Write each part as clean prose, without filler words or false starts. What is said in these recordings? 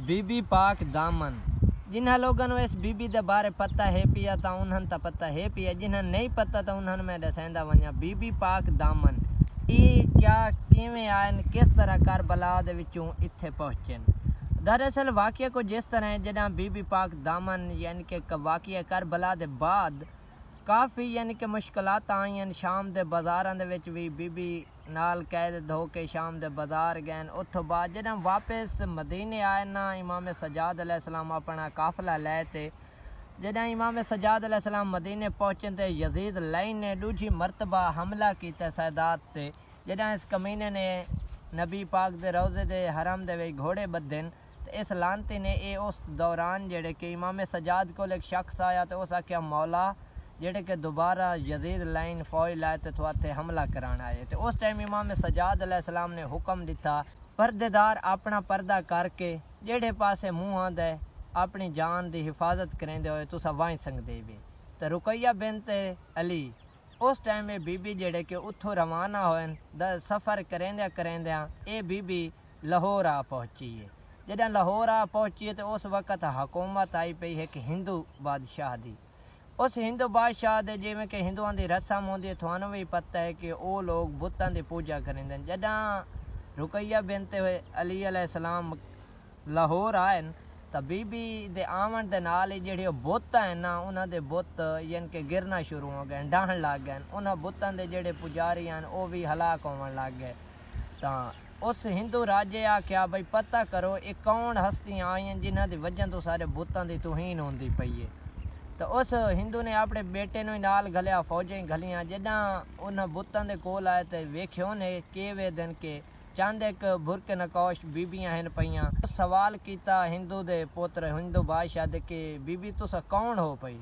Be be پاک دامن جنہاں لوگوں اس بی بی دے بارے پتہ ہے پیا تا انہاں تا پتہ ہے پیا، جنہاں نہیں پتہ تا انہاں میں دسیندا ونجا بی بی پاک دامن یہ کیا کیویں آئن، کس طرح کربلا دے وچوں اتھے پہنچن۔ دراصل واقعہ کو جس طرح ہے جداں بی بی پاک دامن یعنی کہ واقعہ کربلا دے بعد کافی یعنی کہ مشکلات آئیں، شام دے بازاراں دے وچ بھی بی بی نال قید ہو کے شام دے بازار گئے۔ اتھوں بعد جداں واپس مدینے آئے نا امام سجاد علیہ السلام اپنا قافلہ لے تے جداں امام سجاد علیہ السلام مدینے پہنچن تے یزید لائن نے دوجی مرتبہ حملہ کیتا سادات تے، جداں اس کمینے نے نبی پاک دے روضے دے حرم دے وچ گھوڑے بدھن تے اس لانتی نے اس دوران جڑے کہ امام سجاد کو ایک شخص آیا تے اس آکھیا مولا جڑے کہ دوبارہ یزید لائن فوج لائے تے تھوڑے حملہ کرانا آئے تے اس ٹائم امام سجاد علیہ السلام نے حکم دیتا پردے دار اپنا پردہ کر کے جڑے پاسے منہ آندا ہے اپنی جان دی حفاظت کریندے ہوئے تسا وائیں سکدے وے۔ تے رقیہ بنت علی اس ٹائم بی بی جڑے کہ اتھوں روانہ ہوئے سفر کریندیاں اے بی بی لاہور آ پہنچی ہے۔ جداں لاہور آ پہنچی ہے تے اس وقت حکومت آئی پئی ہے کہ ہندو بادشاہ دی، اس ہندو بادشاہ دے جویں کہ ہندوؤں دی رسم ہوندی ہے تھانوں بھی پتہ ہے کہ او لوگ بتاں دی پوجا کریندے۔ جداں رقیہ بنت علی علیہ السلام لاہور آئے تا بی بی دے آمن دے نال ہی جڑے بت ہیں نا انہاں دے بت یعنی کہ گرنا شروع ہو گئے، ڈاہن لگ گئے، انہاں بتاں دے جڑے پجاری ہیں او بھی ہلاک ہون لگ گئے۔ تاں اس ہندو راجے آکھیا بھئی پتہ کرو اے کون ہستیاں آئیں جنہاں دی وجہ تو سارے بتاں دی توہین ہوندی پئی ہے۔ تو اس ہندو نے اپنے بیٹے نو نال گھلیا، فوجیں گھلیاں، جداں انہاں بتاں دے کول آئے تے ویکھیو نے کیویں دن کے چند ایک برک نقوش بیبیاں ہیں پئیاں۔ سوال کیتا ہندو دے پوتر ہندو بادشاہ دے کہ بی بی تسا کون ہو پئی؟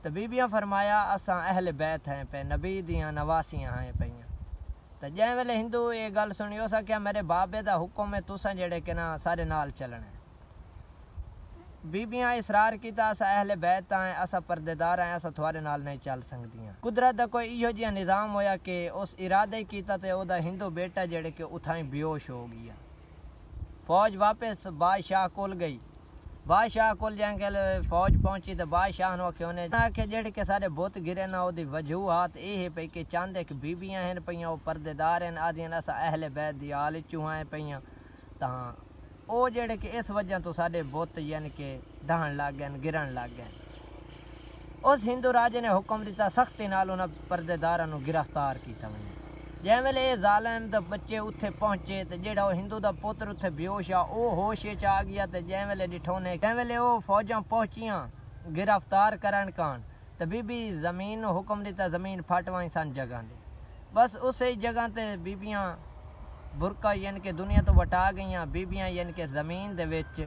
تو بیبیاں فرمایا اساں اہل بیت ہیں پہ نبی دیاں نواسیاں ہیں پئیاں۔ تو جے ویلے ہندو یہ گل سنی اس آکھیا میرے بابے دا حکم ہے تساں جڑے کہ نا سارے نال چلنا ہے۔ بیبیاں اصرار کیتا اسا اہل بیت ہیں، اسا پردے دار ہیں، اسا تھوڑے نال نہیں چل سکدیاں۔ قدرت دا کوئی ایہو جہا نظام ہویا کہ اس ارادہ ہی کیتا تے او دا ہندو بیٹا جڑے کہ اتھائیں بیوش ہو گیا۔ فوج واپس بادشاہ کول گئی، بادشاہ کول جائیں گے فوج پہنچی تے بادشاہ نو کہ جڑے کہ سارے بت گرے نا او دی وجوہات اے ہے پئی کہ چند ایک بیبیاں ہیں پئیاں او پردے دار ہیں آدیاں اسا اہل بیت دی آل چوں ہیں پئیاں، تاں او جڑے کہ اس وجہ تو سارے بت یعنی کہ ڈہن لگ گئے گرن لگ گئے۔ اس ہندو راجے نے حکم دیتا سختی نال انہاں پردے داراں نو گرفتار کیتا ونجے۔ جے ویلے اے ظالم دا بچے اتھے پہنچے تے جڑا او ہندو دا پتر اتھے بیوش آ او ہوش وچ آ گیا تے جے ویلے ڈٹھونے جے ویلے او فوجاں پہنچیاں گرفتار کرن کان تے بی بی زمین نو حکم دیتا زمین پھٹوائیں سن جگہ دے، بس اسی جگہ تے بیبیاں برقع یعنی کہ دنیا تو وٹا گئیاں، بیبیاں یعنی کہ زمین دے وچ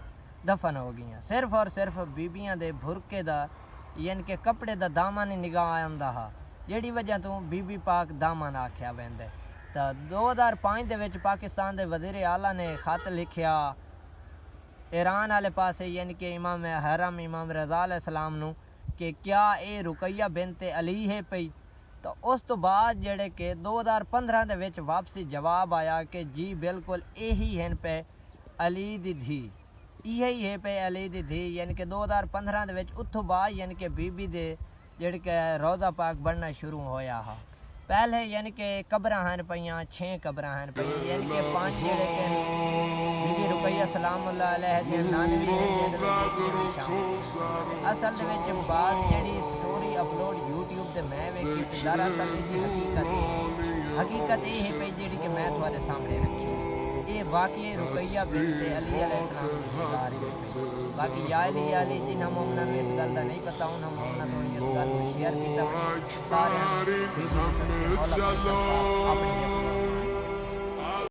دفن ہو گئیاں، صرف اور صرف بیبیاں دے برقے دا یعنی کہ کپڑے دا دامن ہی نگاہ آندا ہا، جیڑی وجہ تو بی بی پاک دامن آکھیا ویندا ہے۔ تا 2005 دے وچ پاکستان دے وزیر اعلیٰ نے خط لکھیا ایران والے پاسے یعنی کہ امام حرم امام رضا علیہ السلام نو کہ کیا اے رقیہ بنت علی ہے پئی؟ تو اس تو بعد جڑے کہ 2015 دے وچ واپسی جواب آیا کہ جی بالکل یہی ہیں پہ علی دی دھی، یہی ہے پہ علی دی دھی، یعنی کہ 2015 دے وچ اتھوں بعد یعنی کہ بی بی دے جڑے کہ روضہ پاک بننا شروع ہویا ہا۔ پہلے یعنی کہ قبراں ہیں پئیاں 6 قبراں ہیں پئیاں یعنی کہ 5 جڑے کہ بی بی رقیہ سلام اللہ علیہ دے 99 اصل دے وچ بعد جڑی سٹوری اپلوڈ یوٹیوب تے میں ویکھی دراصل دی حقیقت یہ ہے پئی جڑی کہ میں تھوڑے سامنے رکھی ہے۔ یہ واقعی رقیہ بنت علی علیہ السلام دی باری ہے۔ باقی یا علی جنہاں مومناں نوں اس گل دا نہیں پتہ انہاں مومناں تو اس گل نوں شیئر کیتا سارے مولا اپنی